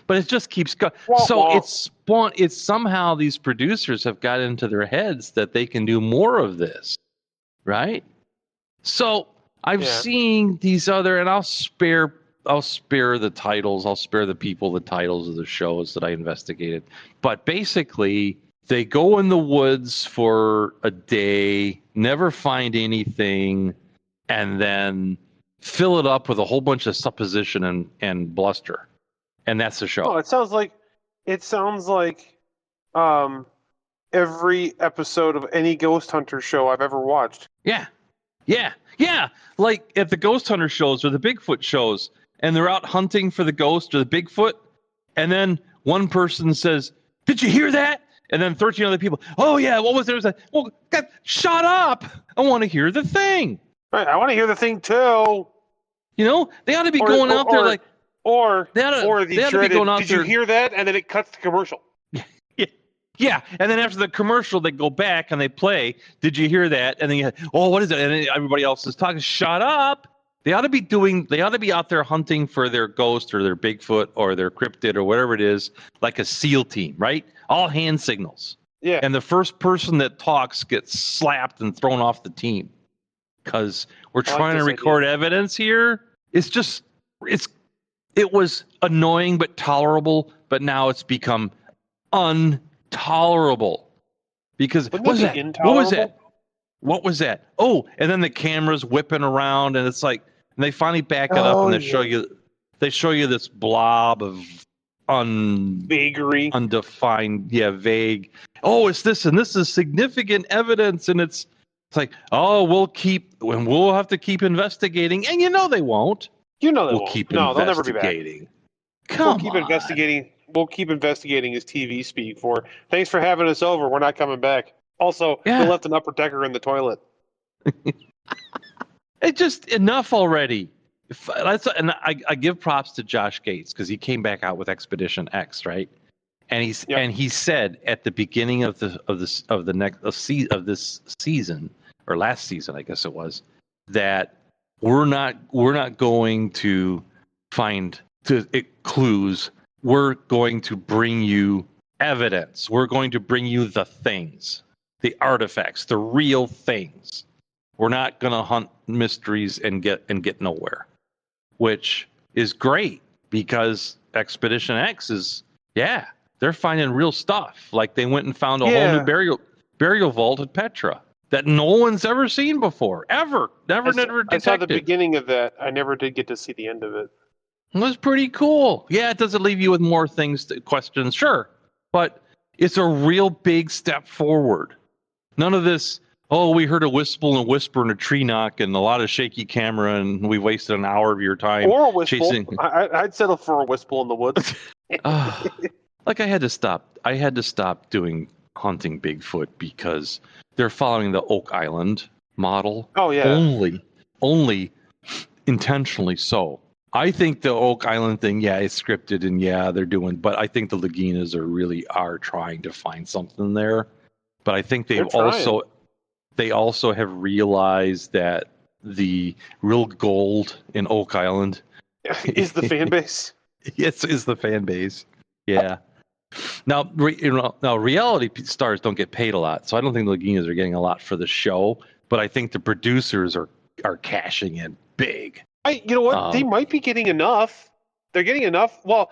But it just keeps going. It's somehow these producers have got into their heads that they can do more of this. Right? So I've seen these other, and I'll spare I'll spare the titles. I'll spare the people the titles of the shows that I investigated. But basically, they go in the woods for a day, never find anything, and then fill it up with a whole bunch of supposition and bluster. And that's the show. Oh, it sounds like every episode of any Ghost Hunter show I've ever watched. Yeah. Like at the Ghost Hunter shows or the Bigfoot shows, and they're out hunting for the ghost or the Bigfoot, and then one person says, "Did you hear that?" And then 13 other people, "Oh yeah, what was there?" Well, God, shut up! I want to hear the thing. Right, I want to hear the thing too. You know, they ought to be going out there like, did you hear that? And then it cuts to commercial. Yeah, and then after the commercial, they go back and they play. Did you hear that? And then what is it? And then everybody else is talking. Shut up! They ought to be out there hunting for their ghost or their Bigfoot or their cryptid or whatever it is, like a SEAL team, right? All hand signals. Yeah. And the first person that talks gets slapped and thrown off the team because we're trying to record evidence here. It was annoying but tolerable, but now it's become intolerable because what was that? What was that? Oh, and then the camera's whipping around, and it's like, and they finally back it up, and they show you this blob of vagary, undefined, vague. Oh, it's this, and this is significant evidence, and it's like, oh, we'll have to keep investigating, and they won't. We'll keep no, investigating. They'll never be back. Come we'll keep on. investigating. We'll keep investigating his TV speak for. Thanks for having us over. We're not coming back. Also, we left an upper decker in the toilet. It's just enough already. And I give props to Josh Gates because he came back out with Expedition X, right? And he said at the beginning of this season or last season, I guess it was, that we're not going to find clues. We're going to bring you evidence. We're going to bring you the things, the artifacts, the real things. We're not going to hunt mysteries and get nowhere, which is great because Expedition X is, they're finding real stuff. Like they went and found a whole new burial vault at Petra that no one's ever seen before, ever, never detected. I saw the beginning of that. I never did get to see the end of it. It was pretty cool. Yeah, it doesn't leave you with more questions, sure, but it's a real big step forward. None of this, we heard a whistle and a tree knock and a lot of shaky camera and we wasted an hour of your time. Or a whistle. Chasing... I'd settle for a whistle in the woods. Like I had to stop doing hunting Bigfoot because they're following the Oak Island model. Oh, yeah. Only intentionally so. I think the Oak Island thing, it's scripted and they're doing, but I think the Laginas are trying to find something there. But I think they also have realized that the real gold in Oak Island is the fan base. Yes, is the fan base. Yeah. Now reality stars don't get paid a lot, so I don't think the Laginas are getting a lot for the show. But I think the producers are cashing in big. You know what? They might be getting enough. They're getting enough. Well,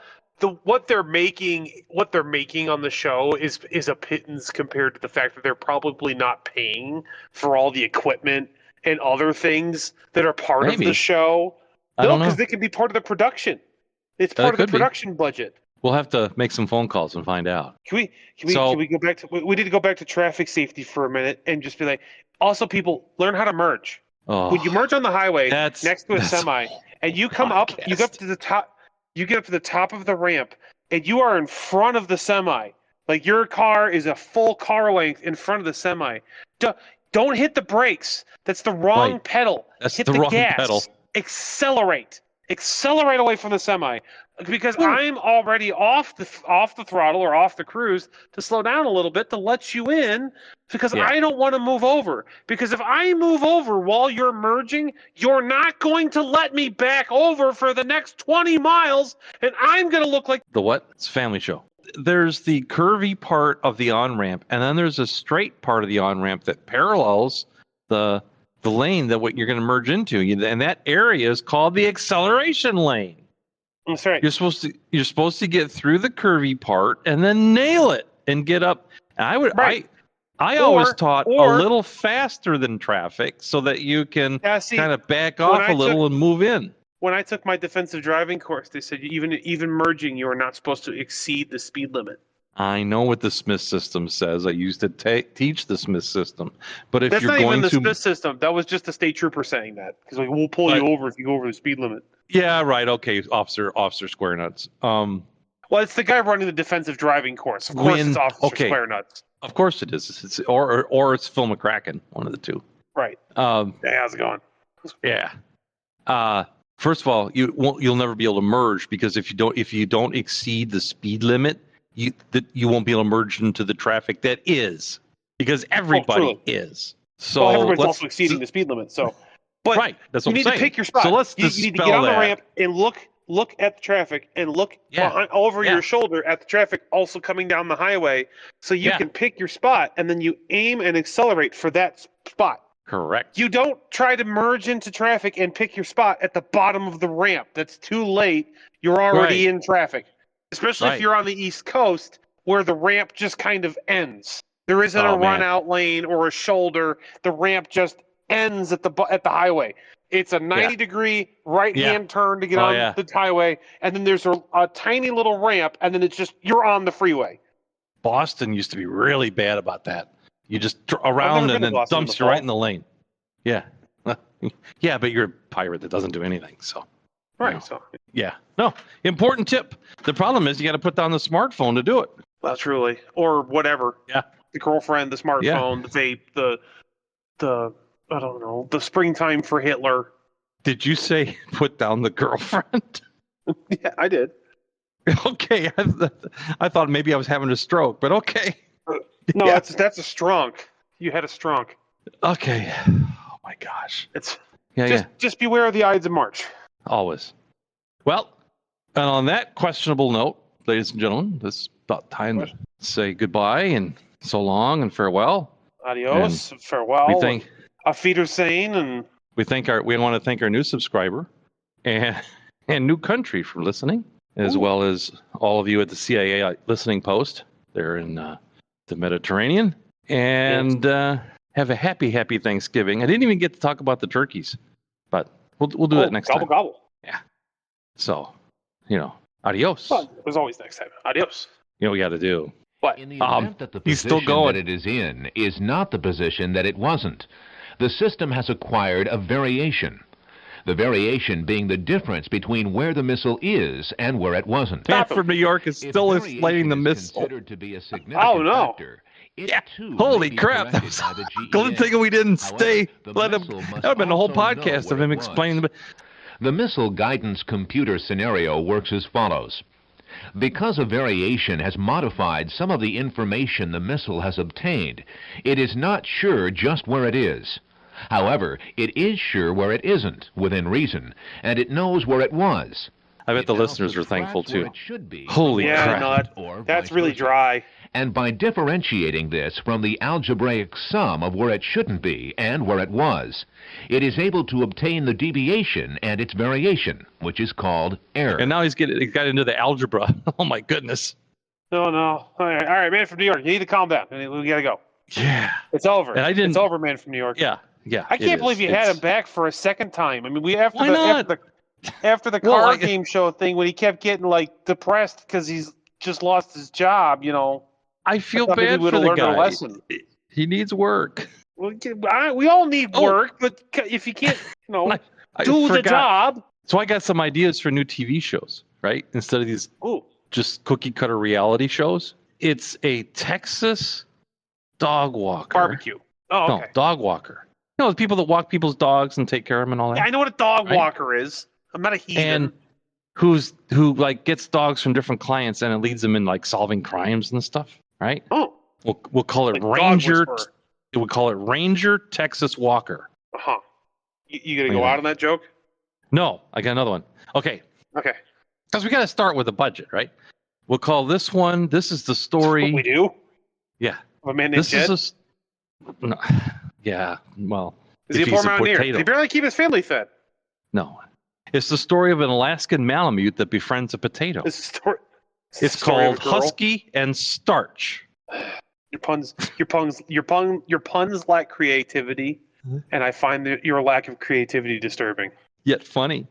what they're making on the show is a pittance compared to the fact that they're probably not paying for all the equipment and other things that are part of the show. No, because they can be part of the production. It's part of the production budget. We'll have to make some phone calls and find out. Can we go back to? We need to go back to traffic safety for a minute and just be like, also, people learn how to merge. When you merge on the highway next to a semi, and you come up, you get up to the top. You get up to the top of the ramp, and you are in front of the semi. Like your car is a full car length in front of the semi. Don't hit the brakes. That's the wrong pedal. Hit the gas. Pedal. Accelerate away from the semi, because I'm already off the throttle or off the cruise to slow down a little bit to let you in, because I don't want to move over. Because if I move over while you're merging, you're not going to let me back over for the next 20 miles, and I'm going to look like the what? It's a family show. There's the curvy part of the on-ramp, and then there's a straight part of the on-ramp that parallels the lane that what you're going to merge into, and that area is called the acceleration lane. That's right. You're supposed to get through the curvy part and then nail it and get up. And I always taught a little faster than traffic so that you can kind of back off a little and move in. When I took my defensive driving course, they said even merging, you are not supposed to exceed the speed limit. I know what the Smith system says. I used to teach the Smith system. But if that's you're not going even the to Smith system, that was just the state trooper saying that because we'll pull you over if you go over the speed limit. Yeah, right. Okay, Officer Square Nuts. Well, it's the guy running the defensive driving course. Of course, it's Officer Square Nuts. Of course it is. It's or it's Phil McCracken, one of the two. Right. Hey, how's it going? Yeah. First of all, you'll never be able to merge because if you don't exceed the speed limit, you won't be able to merge into the traffic that is because everybody is. So everybody's also exceeding the speed limit. So, but right, that's what you I'm need saying. to pick your spot. So let's you need to get on the ramp and look at the traffic and look over your shoulder at the traffic also coming down the highway, so you can pick your spot and then you aim and accelerate for that spot. Correct. You don't try to merge into traffic and pick your spot at the bottom of the ramp. That's too late. You're already in traffic. Especially if you're on the East Coast where the ramp just kind of ends. There isn't a run out lane or a shoulder. The ramp just ends at the highway. It's a 90-degree right-hand turn to get on the highway, and then there's a tiny little ramp, and then it's just you're on the freeway. Boston used to be really bad about that. You just around and then dumps you right in the lane. Yeah. Yeah, but you're a pirate that doesn't do anything. So. Right. So. Yeah. No. Important tip. The problem is you got to put down the smartphone to do it. Well, truly. Or whatever. Yeah. The girlfriend, the smartphone, the vape, the I don't know, the springtime for Hitler. Did you say put down the girlfriend? Yeah, I did. Okay. I thought maybe I was having a stroke, but okay. No, that's a strunk. You had a strunk. Okay. Oh my gosh. It's just beware of the Ides of March. Always. Well, and on that questionable note, ladies and gentlemen, it's about time to say goodbye and so long and farewell. Adios, and farewell. We thank Auf Wiedersehen, and we want to thank our new subscriber and new country for listening, as well as all of you at the CIA listening post there in the Mediterranean, and have a happy Thanksgiving. I didn't even get to talk about the turkeys, but we'll do that next time. Gobble. Yeah. So, adios. Well, there's always next time. Adios. You know what we got to do. What? In the event that the position that it is in is not the position that it wasn't, the system has acquired a variation. The variation being the difference between where the missile is and where it wasn't. Man from New York is still explaining the missile. Considered to be a significant factor. Holy crap! That was a good thing we didn't stay. Let him. That would have been a whole podcast of him explaining. The missile guidance computer scenario works as follows. Because a variation has modified some of the information the missile has obtained, it is not sure just where it is. However, it is sure where it isn't, within reason, and it knows where it was. I bet the listeners are thankful too. Be, Holy crap. That's really dry. And by differentiating this from the algebraic sum of where it shouldn't be and where it was, it is able to obtain the deviation and its variation, which is called error. And now he got into the algebra. Oh my goodness. No. All right, man from New York, you need to calm down. We gotta go. Yeah. It's over. And It's over, man from New York. Yeah. I can't believe you had him back for a second time. I mean, after the card game show thing, when he kept getting depressed because he's just lost his job, I feel bad for the guy. Lesson. He needs work. Well, we all need work, but if you can't, do the job. So I got some ideas for new TV shows, right? Instead of these just cookie cutter reality shows, it's a Texas dog walker. Barbecue. Oh, okay. No, dog walker. The people that walk people's dogs and take care of them and all that. Yeah, I know what a dog walker is. I'm not a heathen. And who gets dogs from different clients and it leads them in solving crimes and stuff, right? Oh. We'll call it Ranger. We'll call it Ranger Texas Walker. Uh-huh. You gonna go out on that joke? No, I got another one. Okay. Because we got to start with a budget, right? We'll call this one. This is the story. What we do? Yeah. Of a man named Jed? No. Yeah. Well. Is he a poor mountaineer? He barely keep his family fed. No. It's the story of an Alaskan Malamute that befriends a potato. This is story. It's story of a called girl. Husky and Starch. Your puns lack creativity, and I find your lack of creativity disturbing. Yet funny.